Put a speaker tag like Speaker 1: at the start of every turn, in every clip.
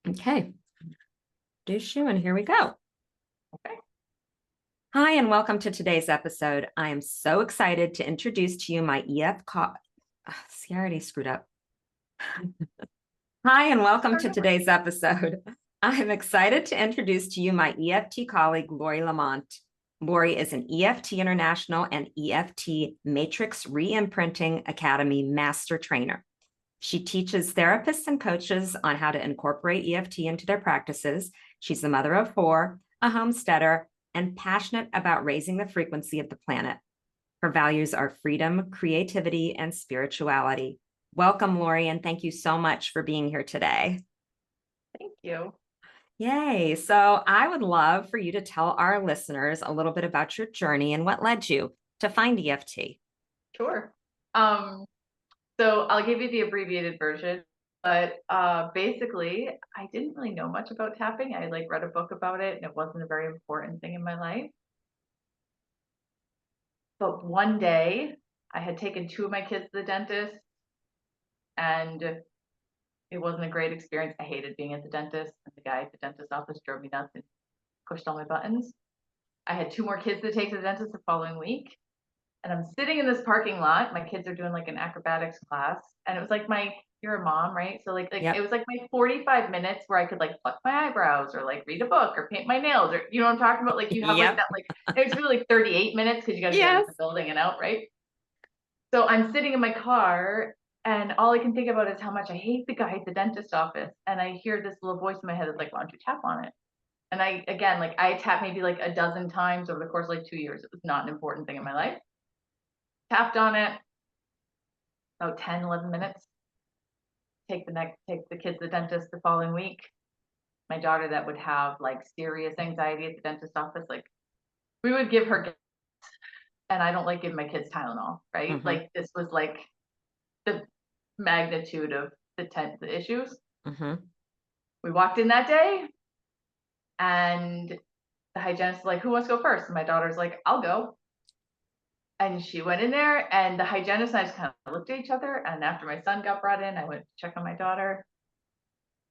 Speaker 1: Okay, do shoe, and here we go.
Speaker 2: Okay.
Speaker 1: Hi, and welcome to today's episode. I am so excited to introduce to you my See, I already screwed up. Hi, and welcome to today's episode. I am excited to introduce to you my EFT colleague, Lori Lamont. Lori is an EFT International and EFT Matrix Reimprinting Academy Master Trainer. She teaches therapists and coaches on how to incorporate EFT into their practices. She's the mother of 4, a homesteader, and passionate about raising the frequency of the planet. Her values are freedom, creativity, and spirituality. Welcome, Lori, and thank you so much for being here today.
Speaker 2: Thank you.
Speaker 1: Yay. So I would love for you to tell our listeners a little bit about your journey and what led you to find EFT.
Speaker 2: Sure. So I'll give you the abbreviated version, but basically, I didn't really know much about tapping. I read a book about it, and it wasn't a very important thing in my life. But one day, I had taken 2 of my kids to the dentist, and it wasn't a great experience. I hated being at the dentist, and the guy at the dentist office drove me nuts and pushed all my buttons. I had 2 more kids to take to the dentist the following week. And I'm sitting in this parking lot. My kids are doing an acrobatics class. And it was you're a mom, right? So
Speaker 1: Yep.
Speaker 2: it was my 45 minutes where I could pluck my eyebrows or read a book or paint my nails or you know what I'm talking about? You have
Speaker 1: Yep.
Speaker 2: it's really 38 minutes because you got to get into the building and out, right? So I'm sitting in my car and all I can think about is how much I hate the guy at the dentist office. And I hear this little voice in my head that's why don't you tap on it? And I tapped maybe a dozen times over the course of 2 years. It was not an important thing in my life. Tapped on it, about 10, 11 minutes. Take the kids to the dentist the following week. My daughter that would have serious anxiety at the dentist office, we would give her, and I don't like giving my kids Tylenol, right?
Speaker 1: Mm-hmm.
Speaker 2: This was the magnitude of the issues.
Speaker 1: Mm-hmm.
Speaker 2: We walked in that day, and the hygienist was who wants to go first? And my daughter's I'll go. And she went in there, and the hygienist and I just kind of looked at each other. And after my son got brought in, I went to check on my daughter.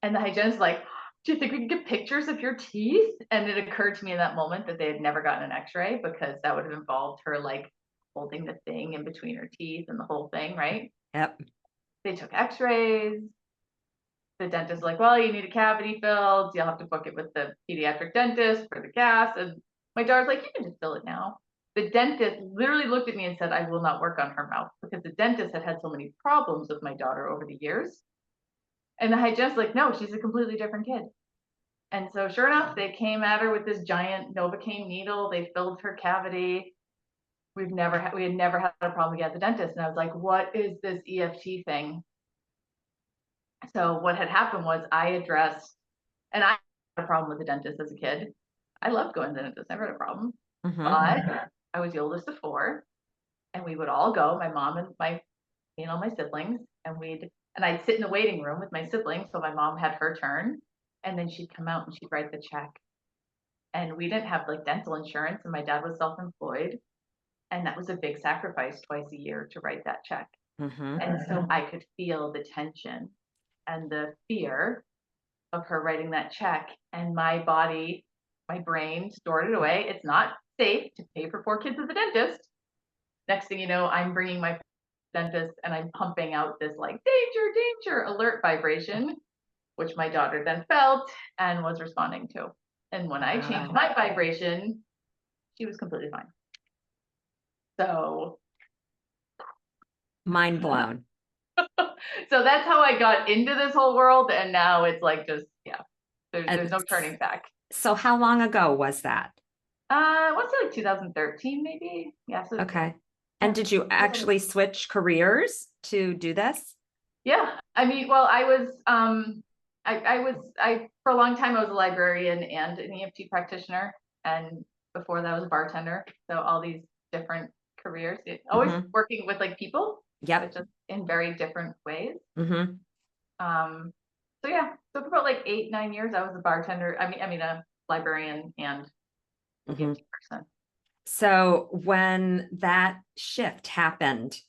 Speaker 2: And the hygienist do you think we can get pictures of your teeth? And it occurred to me in that moment that they had never gotten an x-ray because that would have involved her holding the thing in between her teeth and the whole thing, right?
Speaker 1: Yep.
Speaker 2: They took x-rays. The dentist well, you need a cavity filled. You'll have to book it with the pediatric dentist for the gas. And my daughter's you can just fill it now. The dentist literally looked at me and said, I will not work on her mouth because the dentist had so many problems with my daughter over the years. And the hygienist no, she's a completely different kid. And so sure enough, they came at her with this giant Novocaine needle. They filled her cavity. We had never had a problem at the dentist. And I was what is this EFT thing? So what had happened was I addressed, and I had a problem with the dentist as a kid. I loved going to the dentist, never had a problem.
Speaker 1: Mm-hmm.
Speaker 2: But I was the oldest of 4, and we would all go, my mom and my siblings, and I'd sit in the waiting room with my siblings. So my mom had her turn, and then she'd come out and she'd write the check. And we didn't have dental insurance, and my dad was self-employed. And that was a big sacrifice twice a year to write that check.
Speaker 1: Mm-hmm.
Speaker 2: And so I could feel the tension and the fear of her writing that check, and my body, my brain stored it away. It's not safe to pay for 4 kids at the dentist. Next thing you know, I'm bringing my dentist and I'm pumping out this danger, danger alert vibration, which my daughter then felt and was responding to. And when I changed my vibration, she was completely fine. So
Speaker 1: Mind blown.
Speaker 2: So that's how I got into this whole world. And now it's there's no turning back.
Speaker 1: So how long ago was that?
Speaker 2: I want to say 2013, maybe. Yeah. So
Speaker 1: Okay. And did you actually switch careers to do this?
Speaker 2: Yeah. I mean, well, I was for a long time I was a librarian and an EFT practitioner, and before that I was a bartender. So all these different careers, always working with people.
Speaker 1: Yep.
Speaker 2: But just in very different ways.
Speaker 1: Mm-hmm.
Speaker 2: So yeah, so for about 8, 9 years, I was a bartender. I mean, a librarian and EFT person.
Speaker 1: So when that shift happened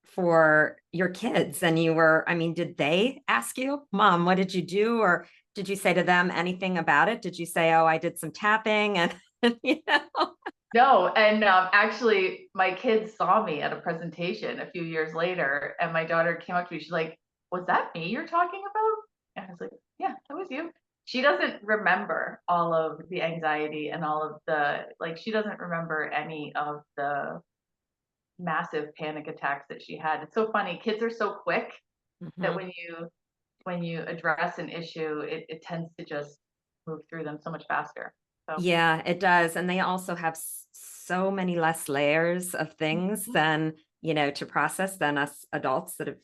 Speaker 1: for your kids and you were, I mean, did they ask you, Mom, what did you do? Or Did you say to them anything about it? Did you say, oh, I did some tapping and, you know?
Speaker 2: No, and actually, my kids saw me at a presentation a few years later, and my daughter came up to me. She's like, "Was that me you're talking about?" And I was like, "Yeah, that was you." She doesn't remember all of the anxiety and all of the like. She doesn't remember any of the massive panic attacks that she had. It's so funny. Kids are so quick that
Speaker 1: Mhm.
Speaker 2: when you address an issue, it tends to just move through them so much faster. So.
Speaker 1: Yeah, it does. And they also have so many less layers of things
Speaker 2: Mhm.
Speaker 1: than, to process than us adults that have,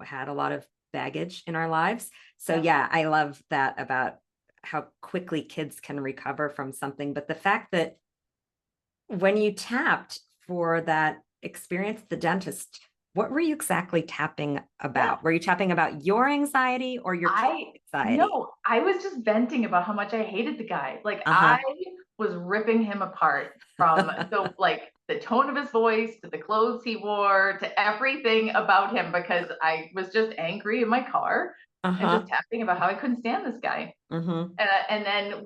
Speaker 1: had a lot of baggage in our lives. So
Speaker 2: Yeah.
Speaker 1: yeah, I love that about how quickly kids can recover from something. But the fact that when you tapped for that experience at the dentist, what were you exactly tapping
Speaker 2: Yeah.
Speaker 1: about? Were you tapping about your anxiety or your kid's
Speaker 2: I
Speaker 1: anxiety?
Speaker 2: no, I was just venting about how much I hated the guy. Like, I
Speaker 1: Uh-huh.
Speaker 2: was ripping him apart from the tone of his voice to the clothes he wore to everything about him because I was just angry in my car and just
Speaker 1: Uh-huh.
Speaker 2: tapping about how I couldn't stand this guy.
Speaker 1: Mm-hmm.
Speaker 2: And then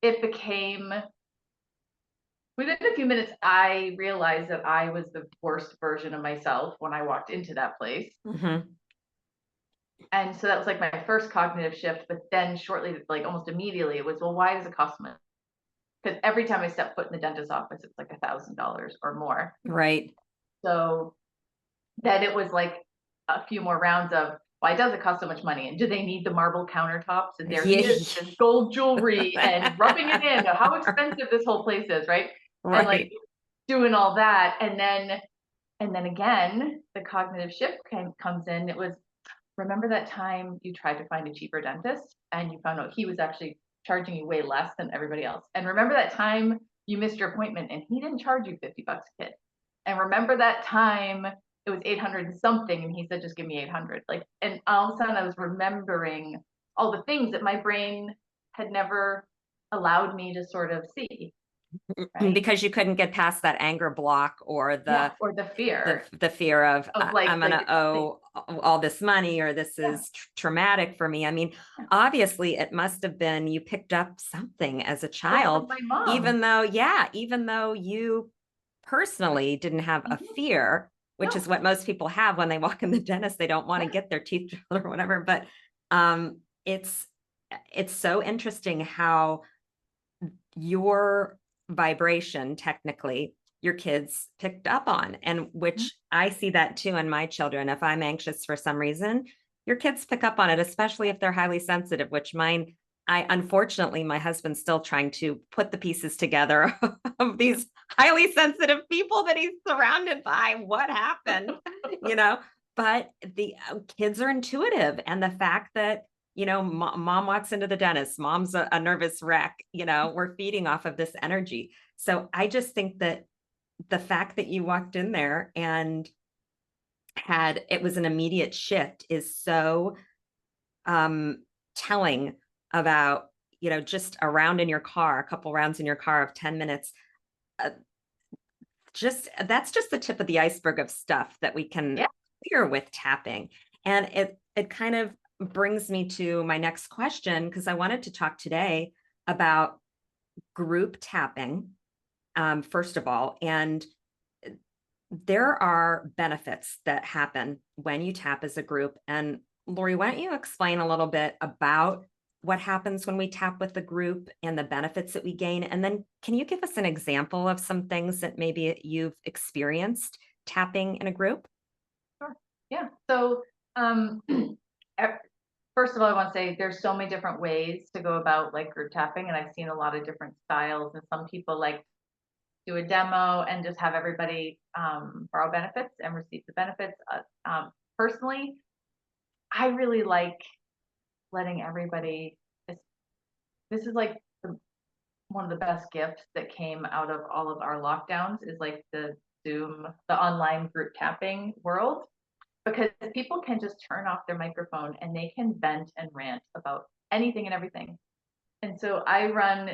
Speaker 2: it became within a few minutes, I realized that I was the worst version of myself when I walked into that place.
Speaker 1: Mm-hmm.
Speaker 2: And so that was like my first cognitive shift. But then shortly, like almost immediately, it was, well, why does it cost money? Because every time I step foot in the dentist's office, it's like $1,000 or more.
Speaker 1: Right.
Speaker 2: So then it was like a few more rounds of, why does it cost so much money? And do they need the marble countertops? And there he
Speaker 1: Yeah.
Speaker 2: is, with his gold jewelry and rubbing it in, how expensive this whole place is, right? And like
Speaker 1: Right.
Speaker 2: doing all that. And then again, the cognitive shift comes in. It was, remember that time you tried to find a cheaper dentist and you found out he was actually charging you way less than everybody else? And remember that time you missed your appointment and he didn't charge you $50 a kid? And remember that time it was 800 and something and he said, just give me 800. Like, and all of a sudden I was remembering all the things that my brain had never allowed me to sort of see, right?
Speaker 1: Because you couldn't get past that anger block or
Speaker 2: Yeah.
Speaker 1: the
Speaker 2: Or the fear
Speaker 1: the fear of
Speaker 2: of
Speaker 1: I'm gonna
Speaker 2: like,
Speaker 1: owe all this money or this
Speaker 2: yeah,
Speaker 1: is traumatic for me. I mean,
Speaker 2: yeah.
Speaker 1: obviously it must have been you picked up something as a
Speaker 2: Oh, from
Speaker 1: child,
Speaker 2: my mom.
Speaker 1: even though, yeah, even though you personally didn't have a
Speaker 2: Mhm.
Speaker 1: fear, which is
Speaker 2: No.
Speaker 1: what most people have when they walk in the dentist. They don't want to
Speaker 2: Yeah.
Speaker 1: get their teeth drilled or whatever. But um, it's it's so interesting how your vibration, technically, your kids picked up on, and
Speaker 2: Mhm.
Speaker 1: which I see that too in my children. If I'm anxious for some reason, your kids pick up on it, especially if they're highly sensitive, which mine, I unfortunately, my husband's still trying to put the pieces together of these highly sensitive people that he's surrounded by. What happened? You know, but the kids are intuitive. And the fact that mom walks into the dentist, mom's a nervous wreck, we're feeding off of this energy. So I just think that the fact that you walked in there and had it was an immediate shift is so telling about, just a round in your car, a couple rounds in your car of 10 minutes. uh, just That's just the tip of the iceberg of stuff that we can
Speaker 2: Yeah.
Speaker 1: clear with tapping. And it kind of brings me to my next question, because I wanted to talk today about group tapping, first of all. And there are benefits that happen when you tap as a group. And Lori, why don't you explain a little bit about what happens when we tap with the group and the benefits that we gain? And then can you give us an example of some things that maybe you've experienced tapping in a group?
Speaker 2: Sure. Yeah. So, um, first of all, I want to say there's so many different ways to go about like group tapping, and I've seen a lot of different styles. And some people like do a demo and just have everybody borrow benefits and receive the benefits. Personally, I really like letting everybody. This, this is like one of the best gifts that came out of all of our lockdowns is like the Zoom, the online group tapping world, because people can just turn off their microphone and they can vent and rant about anything and everything. And so I run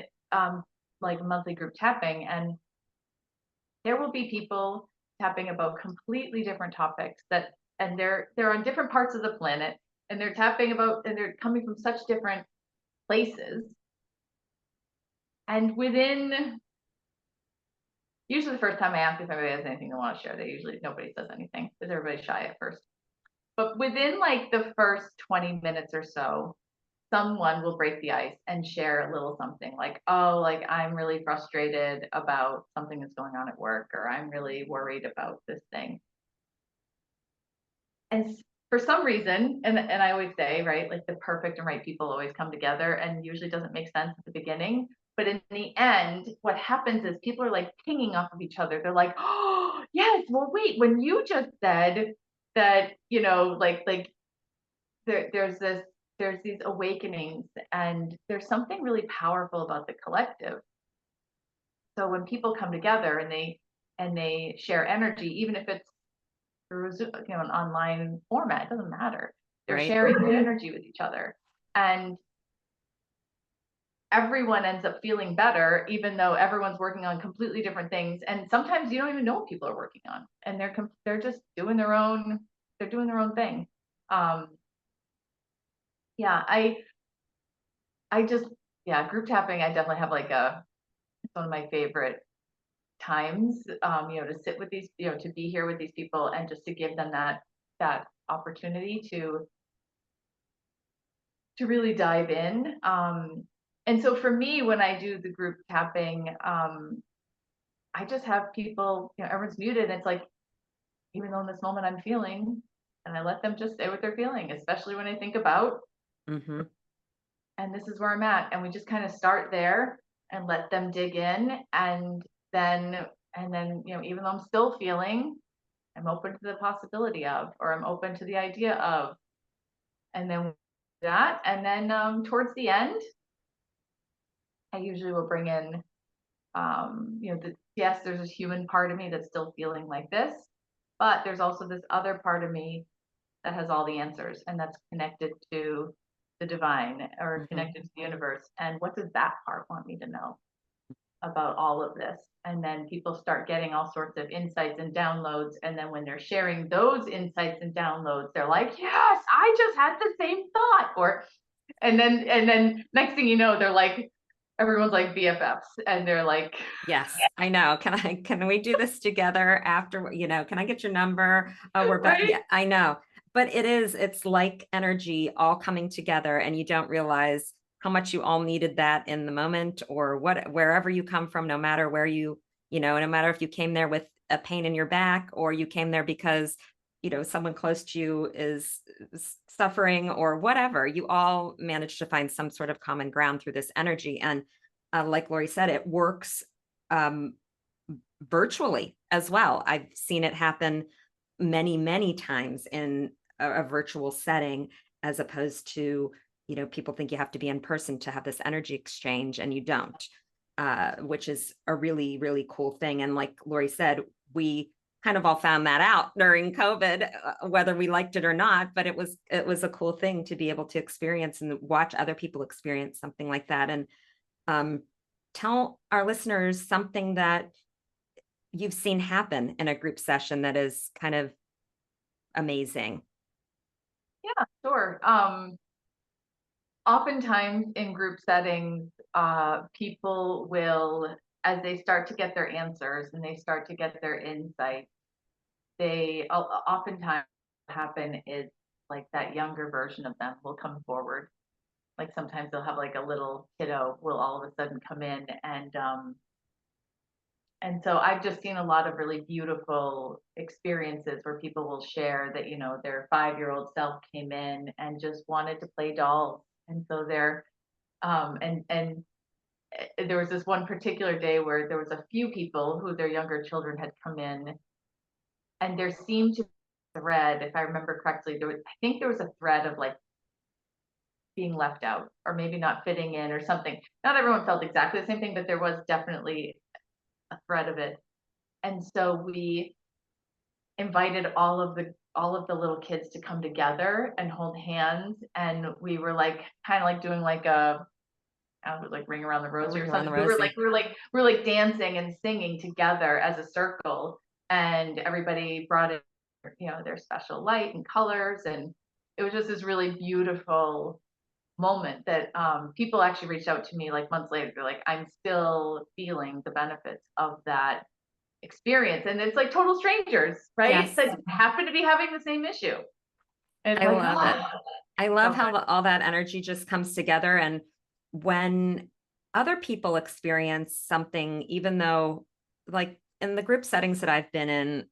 Speaker 2: like monthly group tapping, and there will be people tapping about completely different topics and they're on different parts of the planet. and they're tapping about, and they're coming from such different places. And within, usually the first time I ask if anybody has anything they want to share, nobody says anything because everybody's shy at first. But within like the first 20 minutes or so, someone will break the ice and share a little something like, oh, like I'm really frustrated about something that's going on at work, or I'm really worried about this thing. And for some reason, and I always say, right, like the perfect and right people always come together, and usually doesn't make sense at the beginning. But in the end, what happens is people are like pinging off of each other. They're like, oh, yes, well, wait, when you just said that, there's these awakenings, and there's something really powerful about the collective. So when people come together and they share energy, even if it's through an online format, it doesn't matter. They're
Speaker 1: Right.
Speaker 2: sharing the energy with each other, and everyone ends up feeling better, even though everyone's working on completely different things. And sometimes you don't even know what people are working on, and they're just doing their own, thing. Yeah, I just, yeah, group tapping, I definitely have like it's one of my favorite times, to sit with these, to be here with these people, and just to give them that opportunity to really dive in. And so for me, when I do the group tapping, I just have people, everyone's muted. And it's like, even though in this moment I'm feeling, and I let them just say what they're feeling, especially when I think about,
Speaker 1: Mm-hmm.
Speaker 2: and this is where I'm at. And we just kind of start there and let them dig in. Then, even though I'm still feeling, I'm open to the possibility of, or I'm open to the idea of, and then that. And then towards the end, I usually will bring in, yes, there's a human part of me that's still feeling like this, but there's also this other part of me that has all the answers, and that's connected to the divine, or
Speaker 1: Mm-hmm.
Speaker 2: connected to the universe. And what does that part want me to know about all of this? And then people start getting all sorts of insights and downloads. And then when they're sharing those insights and downloads, they're like, yes, I just had the same thought. And then next thing you know, they're like, everyone's like BFFs, and they're like,
Speaker 1: Yes, I know. Can we do this together after, can I get your number? We're back.
Speaker 2: right?
Speaker 1: Yeah, I know. But it's like energy all coming together, and you don't realize how much you all needed that in the moment, or wherever you come from, no matter where no matter if you came there with a pain in your back, or you came there because, someone close to you is suffering, or whatever, you all managed to find some sort of common ground through this energy. And like Lori said, it works um, virtually as well. I've seen it happen many, many times in a virtual setting, as opposed to, people think you have to be in person to have this energy exchange, and you don't, which is a really, really cool thing. And like Lori said, we kind of all found that out during COVID, whether we liked it or not, but it was a cool thing to be able to experience and watch other people experience something like that. And tell our listeners something that you've seen happen in a group session that is kind of amazing.
Speaker 2: Yeah, sure. Oftentimes in group settings, people will, as they start to get their answers and they start to get their insights, they oftentimes happen is like that younger version of them will come forward. Like sometimes they'll have like a little kiddo will all of a sudden come in, and so I've just seen a lot of really beautiful experiences where people will share that, their 5-year-old self came in and just wanted to play dolls. And so and there was this one particular day where there was a few people who their younger children had come in, and there seemed to be a thread, if I remember correctly, I think there was a thread of like being left out, or maybe not fitting in or something. Not everyone felt exactly the same thing, but there was definitely a thread of it. And so we invited all of the little kids to come together and hold hands, and we were like kind of like doing like I was like ring around the rosy or
Speaker 1: Ring around
Speaker 2: something.
Speaker 1: the rosy.
Speaker 2: We were like dancing and singing together as a circle, and everybody brought in their special light and colors, it was just this really beautiful moment that people actually reached out to me like months later. They're like, I'm still feeling the benefits of that experience. And it's like total strangers, right?
Speaker 1: Yes,
Speaker 2: That happen to be having the same issue. And it's
Speaker 1: I
Speaker 2: like,
Speaker 1: love it.
Speaker 2: oh,
Speaker 1: I love
Speaker 2: so
Speaker 1: how
Speaker 2: good.
Speaker 1: all that energy just comes together. And when other people experience something, even though, like in the group settings that I've been in,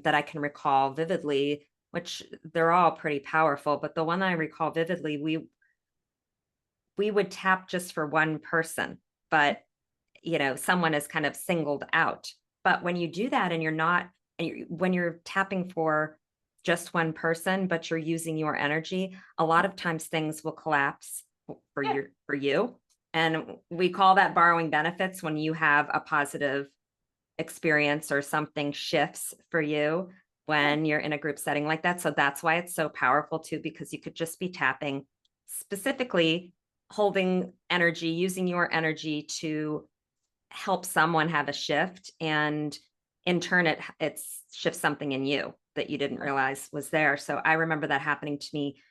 Speaker 1: that I can recall vividly, which they're all pretty powerful, but the one I recall vividly, we would tap just for one person, but someone is kind of singled out. But when you do that and you're not, when you're tapping for just one person, but you're using your energy, a lot of times things will collapse
Speaker 2: Yeah,
Speaker 1: for you. And we call that borrowing benefits when you have a positive experience or something shifts for you
Speaker 2: yeah,
Speaker 1: when you're in a group setting like that. So that's why it's so powerful too, because you could just be tapping specifically, holding energy, using your energy to help someone have a shift, and in turn it shifts something in you that you didn't realize was there. So I remember that happening to me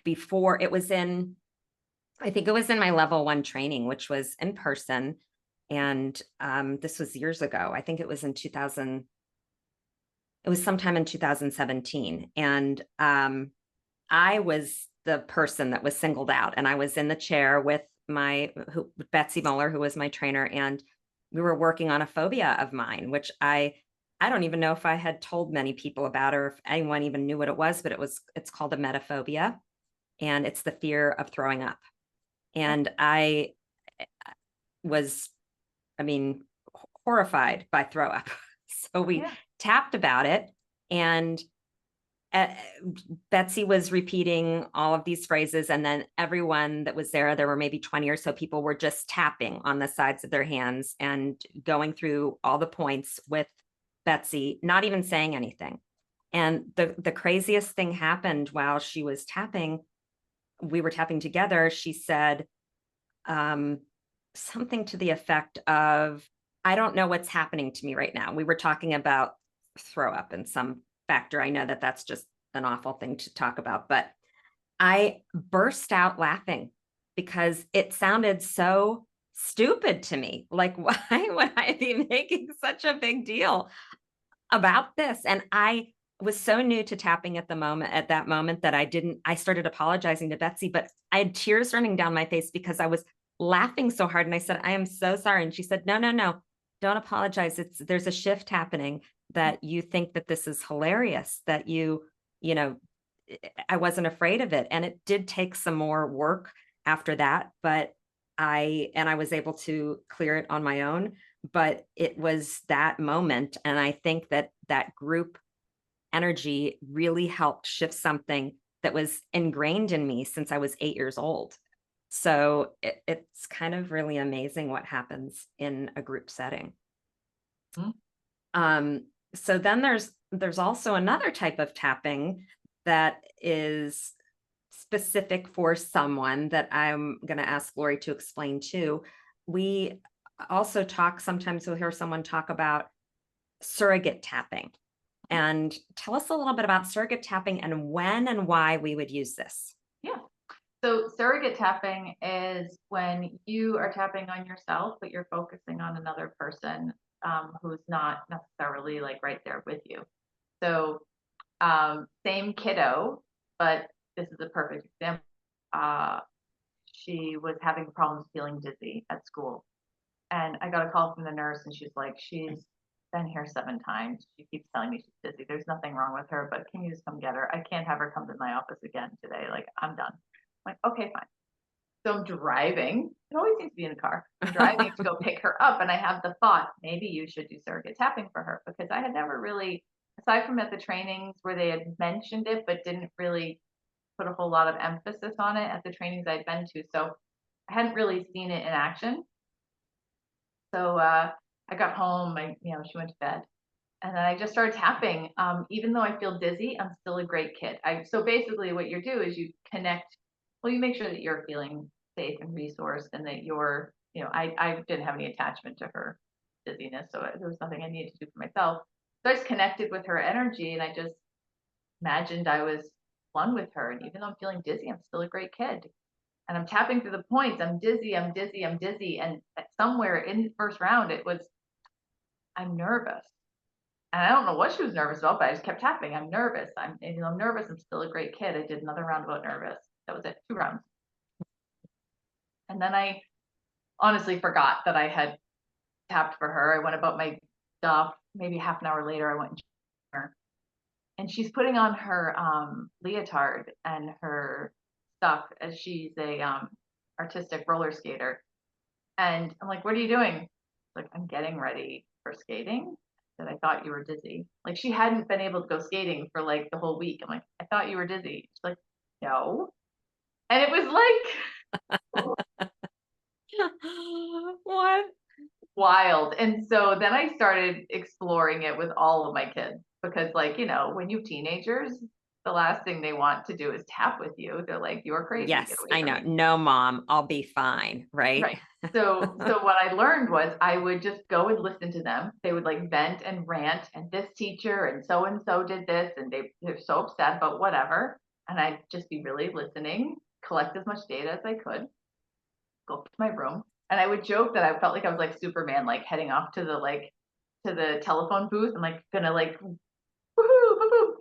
Speaker 1: before. I think it was in my level 1 training, which was in person, and this was years ago. I think it was in 2000. It was sometime in 2017, and I was the person that was singled out, and I was in the chair with Betsy Muller, who was my trainer, and we were working on a phobia of mine, which I don't even know if I had told many people about, or if anyone even knew what it was, but it's called a metaphobia, and it's the fear of throwing up. And I was, I mean, horrified by throw up. So we
Speaker 2: yeah,
Speaker 1: tapped about it, and uh, Betsy was repeating all of these phrases, and then everyone that was there were maybe 20 or so people, were just tapping on the sides of their hands and going through all the points with Betsy, not even saying anything. And the craziest thing happened while she was tapping. We were tapping together. She said um, something to the effect of, I don't know what's happening to me right now. We were talking about throw up and some factor. I know that that's just an awful thing to talk about, but I burst out laughing because it sounded so stupid to me. Like, why would I be making such a big deal about this? And I was so new to tapping at that moment, that I started apologizing to Betsy, but I had tears running down my face because I was laughing so hard. And I said, I am so sorry. And she said, no, no, no, don't apologize. There's a shift happening, that you think that this is hilarious, that you know, I wasn't afraid of it. And it did take some more work after that, but I was able to clear it on my own. But it was that moment. And I think that that group energy really helped shift something that was ingrained in me since I was 8 years old. So it's kind of really amazing what happens in a group setting.
Speaker 2: mhm,
Speaker 1: Um, so then there's also another type of tapping that is specific for someone that I'm going to ask Lori to explain too. We also sometimes we'll hear someone talk about surrogate tapping. And tell us a little bit about surrogate tapping and when and why we would use this.
Speaker 2: yeah. So surrogate tapping is when you are tapping on yourself, but you're focusing on another person who's not necessarily like right there with you. So same kiddo, but this is a perfect example. Uh, she was having problems feeling dizzy at school. And I got a call from the nurse, and she's like, she's been here 7 times. She keeps telling me she's dizzy. There's nothing wrong with her, but can you just come get her? I can't have her come to my office again today. Like, I'm done. I'm like, okay, fine. So I'm driving. It always seems to be in the car. I'm driving to go pick her up, and I have the thought, maybe you should do surrogate tapping for her, because I had never really, aside from at the trainings where they had mentioned it, but didn't really put a whole lot of emphasis on it at the trainings I'd been to. So I hadn't really seen it in action. So I got home, she went to bed. And then I just started tapping. Even though I feel dizzy, I'm still a great kid. So basically what you do is you connect, well, you make sure that you're feeling safe and resourced, and that I didn't have any attachment to her dizziness. So there was nothing I needed to do for myself. So I just connected with her energy, and I just imagined I was one with her. And even though I'm feeling dizzy, I'm still a great kid. And I'm tapping through the points. I'm dizzy, I'm dizzy, I'm dizzy. And somewhere in the first round, it was, I'm nervous. And I don't know what she was nervous about, but I just kept tapping. I'm nervous. I'm nervous. I'm still a great kid. I did another round about nervous. That was it, 2 rounds. And then I honestly forgot that I had tapped for her. I went about my stuff. Maybe half an hour later, I went and checked her. And she's putting on her leotard and her stuff as she's a artistic roller skater. And I'm like, what are you doing? She's like, I'm getting ready for skating. That I thought you were dizzy. Like she hadn't been able to go skating for like the whole week. I'm like, I thought you were dizzy. She's like, no. And it was like
Speaker 1: What?
Speaker 2: wild. And so then I started exploring it with all of my kids because, like, when you have teenagers, the last thing they want to do is tap with you. They're like, you're crazy. Get
Speaker 1: Yes,
Speaker 2: away
Speaker 1: I
Speaker 2: from
Speaker 1: know.
Speaker 2: me.
Speaker 1: No, mom, I'll be fine. Right.
Speaker 2: Right. So what I learned was I would just go and listen to them. They would like vent and rant, and this teacher and so did this, and they're so upset about whatever. And I'd just be really listening, collect as much data as I could, go up to my room. And I would joke that I felt like I was like Superman, like heading off to the telephone booth and like gonna like woohoo, woohoo.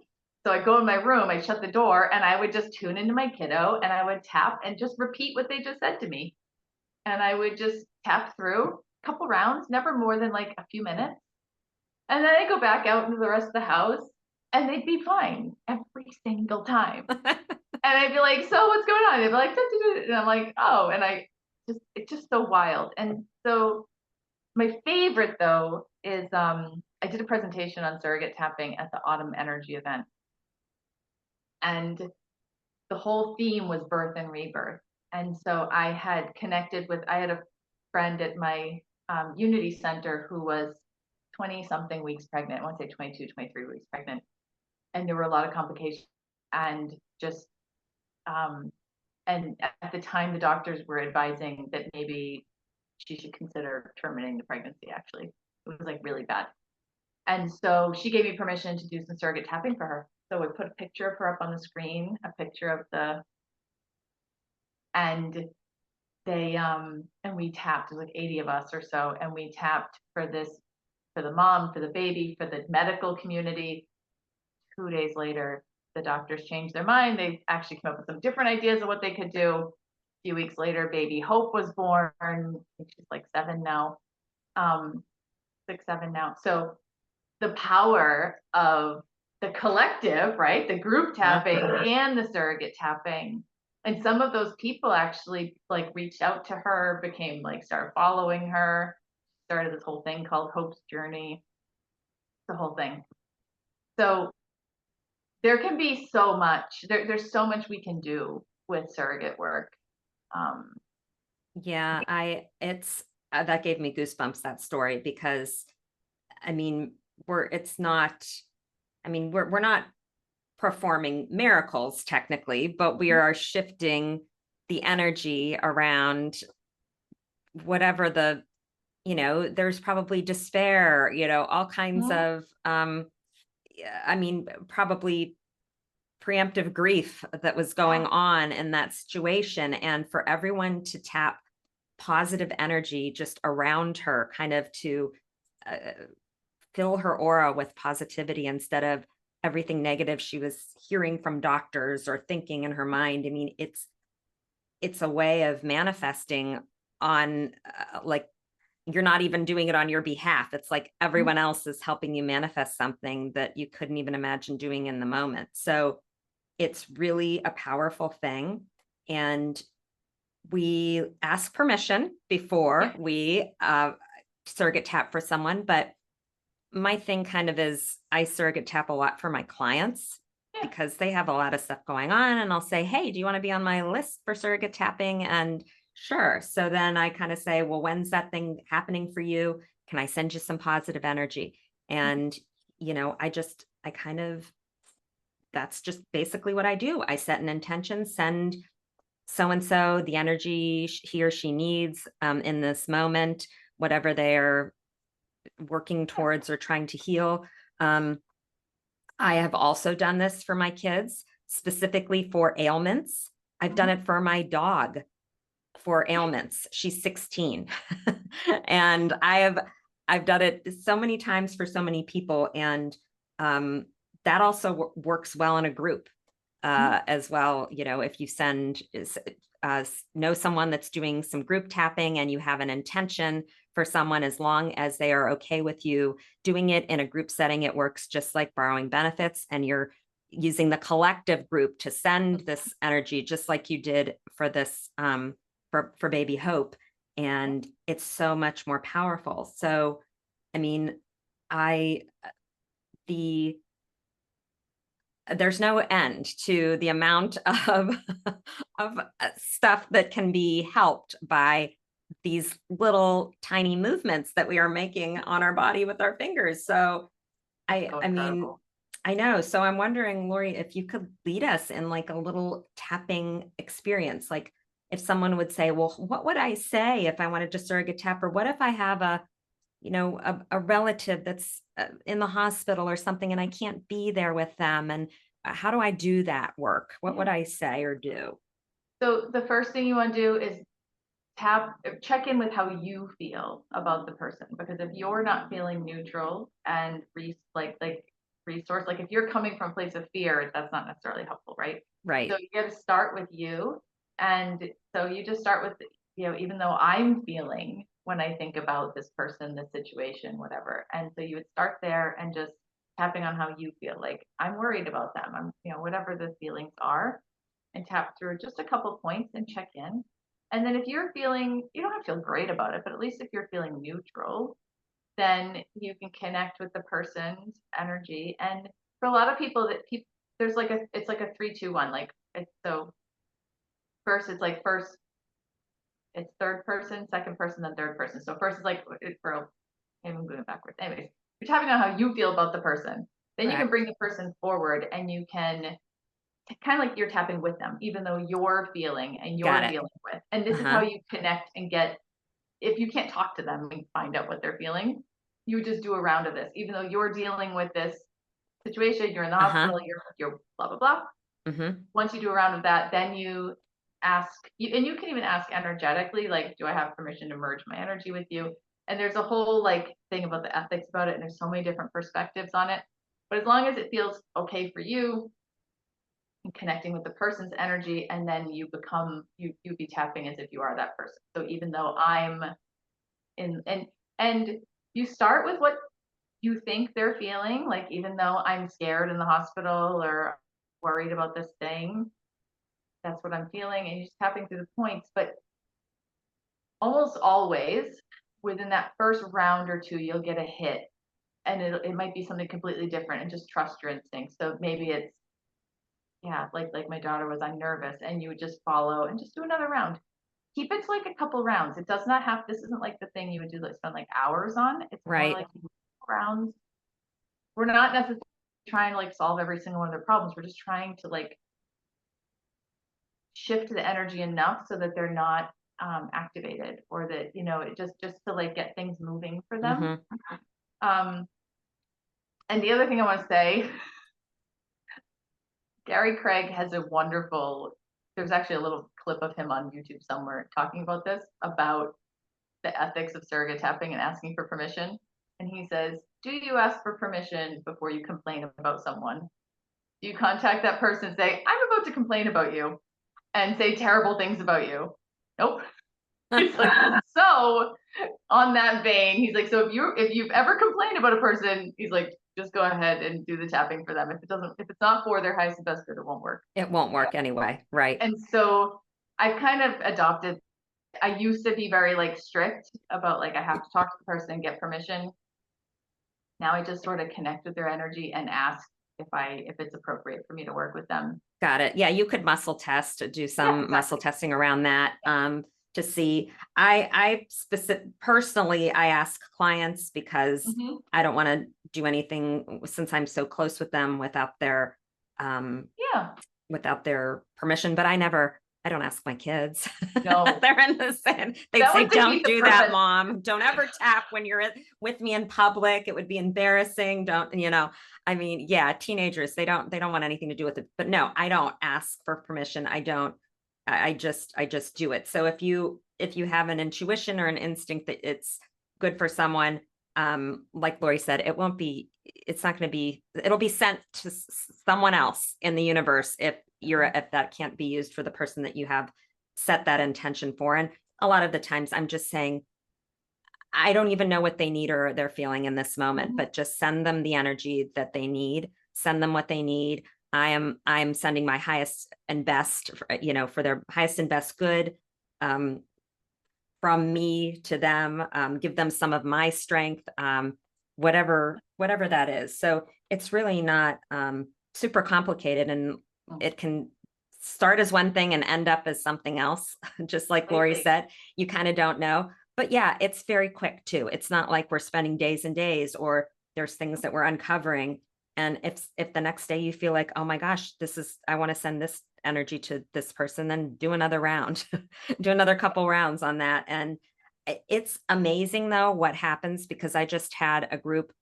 Speaker 2: So I go in my room, I shut the door, and I would just tune into my kiddo and I would tap and just repeat what they just said to me. And I would just tap through a couple rounds, never more than like a few minutes. And then I go back out into the rest of the house and they'd be fine every single time. And I'd be like, so what's going on? They'd be like, "Da-da-da-da." And I'm like, oh, and it's just so wild. And so my favorite though is I did a presentation on surrogate tapping at the Autumn Energy event. And the whole theme was birth and rebirth. And so I had a friend at my Unity Center who was 20 something weeks pregnant. I want to say 22, 23 weeks pregnant. And there were a lot of complications. And just, and at the time, the doctors were advising that maybe she should consider terminating the pregnancy, actually. It was like really bad. And so she gave me permission to do some surrogate tapping for her. So we put a picture of her up on the screen, a picture of and and we tapped, like 80 of us or so, and we tapped for the mom, for the baby, for the medical community. 2 days later, the doctors changed their mind. They actually came up with some different ideas of what they could do. A few weeks later, baby Hope was born. I think she's like 7 now, 6, 7 now. So the power of the collective, right? The group tapping and the surrogate tapping. And some of those people actually like reached out to her, started following her, started this whole thing called Hope's Journey, the whole thing. So there can be so much, there's so much we can do with surrogate work.
Speaker 1: Yeah, that gave me goosebumps, that story, because I mean, we're not performing miracles technically, but we are shifting the energy around whatever there's probably despair, all kinds of, probably preemptive grief that was going on in that situation. And for everyone to tap positive energy just around her, kind of to fill her aura with positivity instead of everything negative she was hearing from doctors or thinking in her mind. I mean, it's a way of manifesting on like you're not even doing it on your behalf. It's like everyone else is helping you manifest something that you couldn't even imagine doing in the moment. So it's really a powerful thing. And we ask permission before we surrogate tap for someone. But my thing kind of is I surrogate tap a lot for my clients because they have a lot of stuff going on. And I'll say, hey, do you want to be on my list for surrogate tapping? And sure. So then I kind of say, well, when's that thing happening for you? Can I send you some positive energy? And, that's just basically what I do. I set an intention, send so-and-so the energy he or she needs in this moment, whatever they're working towards or trying to heal. I have also done this for my kids. specifically for ailments. I've done it for my dog for ailments. She's 16. And I've done it so many times for so many people. And that also works well in a group as well. You know, if you know someone that's doing some group tapping and you have an intention for someone, as long as they are okay with you doing it in a group setting, it works just like borrowing benefits, and you're using the collective group to send this energy, just like you did for this for baby Hope. And it's so much more powerful. So, I mean, there's no end to the amount of stuff that can be helped by these little tiny movements that we are making on our body with our fingers. So I mean, I know. So I'm wondering, Lori, if you could lead us in like a little tapping experience. Like if someone would say, well, what would I say if I wanted to surrogate tap? Or what if I have a relative that's in the hospital or something, and I can't be there with them? And how do I do that work? What would I say or do?
Speaker 2: So the first thing you want to do is check in with how you feel about the person, because if you're not feeling neutral and resource, like if you're coming from a place of fear, that's not necessarily helpful, right?
Speaker 1: Right.
Speaker 2: So you got to start with you. And so you just start with, even though I'm feeling when I think about this person, this situation, whatever. And so you would start there and just tapping on how you feel. Like, I'm worried about them. Whatever the feelings are, and tap through just a couple points and check in. And then if you're feeling, you don't have to feel great about it, but at least if you're feeling neutral, then you can connect with the person's energy. And for a lot of people, there's it's like a 3-2-1. Like so first it's third person, second person, then third person. So first is like maybe I'm going backwards. Anyways, you're tapping on how you feel about the person. Then you can bring the person forward, and you can kind of like you're tapping with them, even though you're feeling and you're dealing with. And this is how you connect and get, if you can't talk to them and find out what they're feeling, you just do a round of this, even though you're dealing with this situation, you're in the hospital, you're blah, blah, blah. Once you do a round of that, then you ask, and you can even ask energetically, like, do I have permission to merge my energy with you? And there's a whole thing about the ethics about it, and there's so many different perspectives on it. But as long as it feels okay for you, and connecting with the person's energy, and then you be tapping as if you are that person. So even though I'm in, and you start with what you think they're feeling, like, even though I'm scared in the hospital or worried about this thing, that's what I'm feeling, and you're just tapping through the points. But almost always within that first round or two, you'll get a hit, and it might be something completely different, and just trust your instincts. So maybe it's, like my daughter was, I'm nervous, and you would just follow and just do another round. Keep it to like a couple rounds. It does not have, this isn't like the thing you would do, spend like hours on. It's more like rounds. We're not necessarily trying to solve every single one of their problems. We're just trying to shift the energy enough so that they're not activated, or that, it just to get things moving for them. And the other thing I want to say, Gary Craig has a wonderful, there's actually a little clip of him on YouTube somewhere talking about this, about the ethics of surrogate tapping and asking for permission. And he says, do you ask for permission before you complain about someone? Do you contact that person and say, I'm about to complain about you, and say terrible things about you? Nope. He's like, so on that vein, he's like, so if you've ever complained about a person, he's like, just go ahead and do the tapping for them. If it's not for their highest and best good, it won't work.
Speaker 1: It won't work anyway. Right.
Speaker 2: And so I've kind of adopted, I used to be very strict about I have to talk to the person and get permission. Now I just sort of connect with their energy and ask if it's appropriate for me to work with them.
Speaker 1: Got it. Yeah, you could muscle test, do some muscle testing around that to see. I personally, I ask clients because I don't want to do anything, since I'm so close with them, without their without their permission. But I never I don't ask my kids.
Speaker 2: No,
Speaker 1: They're in the same. They'd
Speaker 2: that
Speaker 1: say,
Speaker 2: would defeat
Speaker 1: "Don't
Speaker 2: the
Speaker 1: do that,
Speaker 2: purpose.
Speaker 1: mom. Don't ever tap when you're with me in public. It would be embarrassing. Don't, you know." I mean, yeah, teenagers, they don't want anything to do with it. But no, I don't ask for permission. I don't. I just do it. So if you have an intuition or an instinct that it's good for someone, like Lori said, it's not going to be, it'll be sent to someone else in the universe if that can't be used for the person that you have set that intention for. And a lot of the times I'm just saying, I don't even know what they need or they're feeling in this moment,
Speaker 2: Mhm.
Speaker 1: but just send them the energy that they need, send them what they need. I'm sending my highest and best, for their highest and best good, um, from me to them, give them some of my strength, whatever that is. So it's really not super complicated, and
Speaker 2: Mm.
Speaker 1: it can start as one thing and end up as something else. Just like Lori
Speaker 2: Completely.
Speaker 1: said, you kind of don't know. But yeah, it's very quick too. It's not like we're spending days and days, or there's things that we're uncovering. And if the next day you feel like, oh my gosh, I want to send this energy to this person, then do another round. Do another couple rounds on that. And it's amazing though what happens, because I just had a group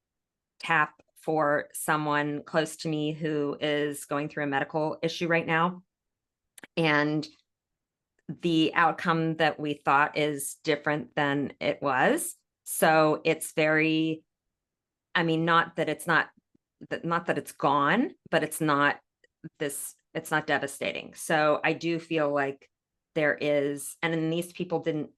Speaker 1: tap for someone close to me who is going through a medical issue right now. And the outcome that we thought is different than it was. So it's very, I mean, not that it's gone, but it's not devastating. So I do feel like there is, and then these people didn't,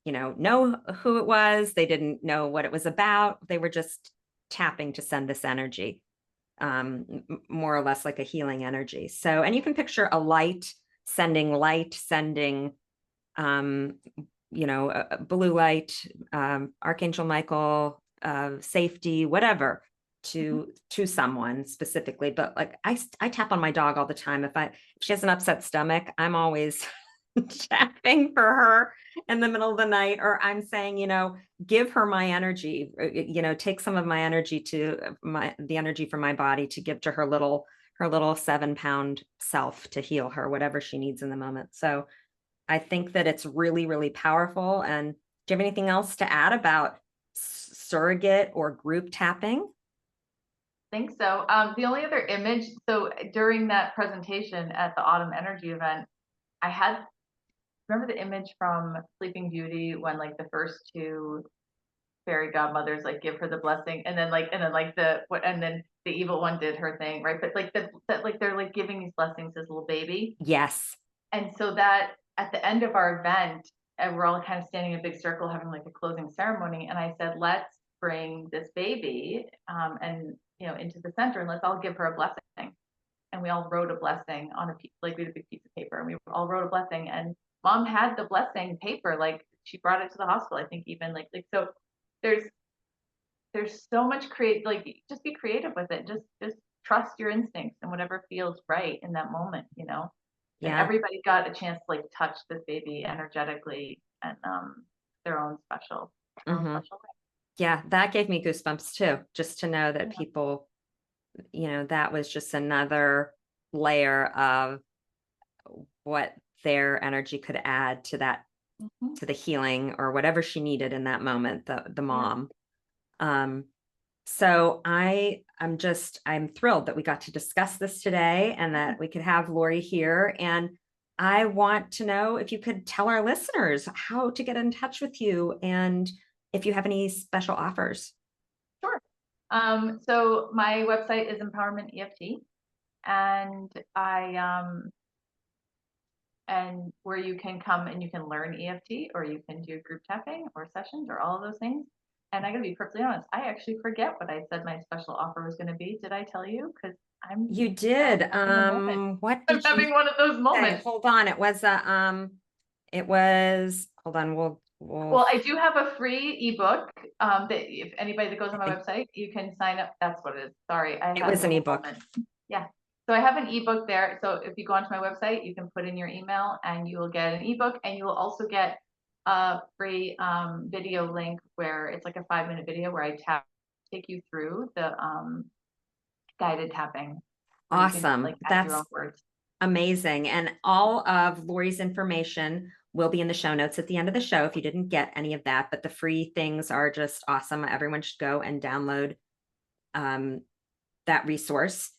Speaker 1: know who it was. They didn't know what it was about. They were just tapping to send this energy, more or less like a healing energy. So, and you can picture a light, sending, um, a blue light, Archangel Michael, safety, whatever,
Speaker 2: Mhm.
Speaker 1: to someone specifically. But like I tap on my dog all the time. If she has an upset stomach, I'm always tapping for her in the middle of the night, or I'm saying, give her my energy, take some of my energy the energy from my body to give to her little 7-pound self to heal her, whatever she needs in the moment. So I think that it's really, really powerful. And do you have anything else to add about surrogate or group tapping?
Speaker 2: Think so. The only other image, so during that presentation at the Autumn Energy event, I had, remember the image from Sleeping Beauty when like the first two fairy godmothers like give her the blessing, and then the evil one did her thing, right? But like that like they're like giving these blessings as a little baby.
Speaker 1: Yes.
Speaker 2: And so that at the end of our event, and we're all kind of standing in a big circle having like a closing ceremony. And I said, let's bring this baby and into the center, and let's all give her a blessing. And we all wrote a blessing on a piece, like we had a big piece of paper, and we all wrote a blessing. And mom had the blessing paper, like she brought it to the hospital, I think, even like so. There's there's so much create, like just be creative with it. Just trust your instincts and whatever feels right in that moment. And
Speaker 1: Yeah.
Speaker 2: everybody got a chance to like touch this baby energetically and their own
Speaker 1: Hmm.
Speaker 2: way.
Speaker 1: Yeah. That gave me goosebumps too, just to know that people, that was just another layer of what their energy could add to that,
Speaker 2: Mhm.
Speaker 1: to the healing or whatever she needed in that moment, the
Speaker 2: Yeah.
Speaker 1: mom. Um, so I'm thrilled that we got to discuss this today and that we could have Lori here. And I want to know if you could tell our listeners how to get in touch with you and if you have any special offers.
Speaker 2: Sure. So my website is Empowerment EFT, and where you can come and you can learn EFT, or you can do group tapping or sessions or all of those things. And I gotta be perfectly honest, I actually forget what I said my special offer was gonna be. Did I tell you? Because I'm
Speaker 1: You did.
Speaker 2: having a moment.
Speaker 1: What
Speaker 2: I'm
Speaker 1: did you
Speaker 2: having one of those
Speaker 1: say?
Speaker 2: moments.
Speaker 1: Hold on. Hold on. We'll,
Speaker 2: Well, I do have a free ebook that if anybody that goes on my website, you can sign up. That's what it is. Sorry, I
Speaker 1: it
Speaker 2: had
Speaker 1: was
Speaker 2: a
Speaker 1: an
Speaker 2: little
Speaker 1: ebook.
Speaker 2: moment. Yeah. So I have an ebook there. So if you go onto my website, you can put in your email and you will get an ebook, and you will also get a free video link where it's like a 5-minute video where I take you through the guided tapping, where you can like
Speaker 1: Awesome.
Speaker 2: add your own words.
Speaker 1: amazing. And all of Lori's information will be in the show notes at the end of the show if you didn't get any of that. But the free things are just awesome. Everyone should go and download that resource.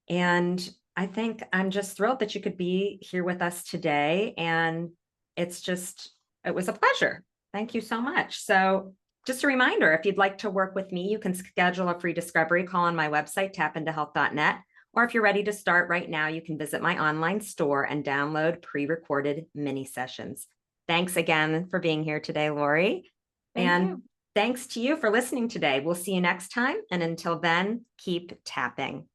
Speaker 1: And I think I'm just thrilled that you could be here with us today. And it was a pleasure. Thank you so much. So just a reminder, if you'd like to work with me, you can schedule a free discovery call on my website, tapintohealth.net. Or if you're ready to start right now, you can visit my online store and download pre-recorded mini sessions. Thanks again for being here today, Lori.
Speaker 2: Thank you.
Speaker 1: Thanks to you for listening today. We'll see you next time. And until then, keep tapping.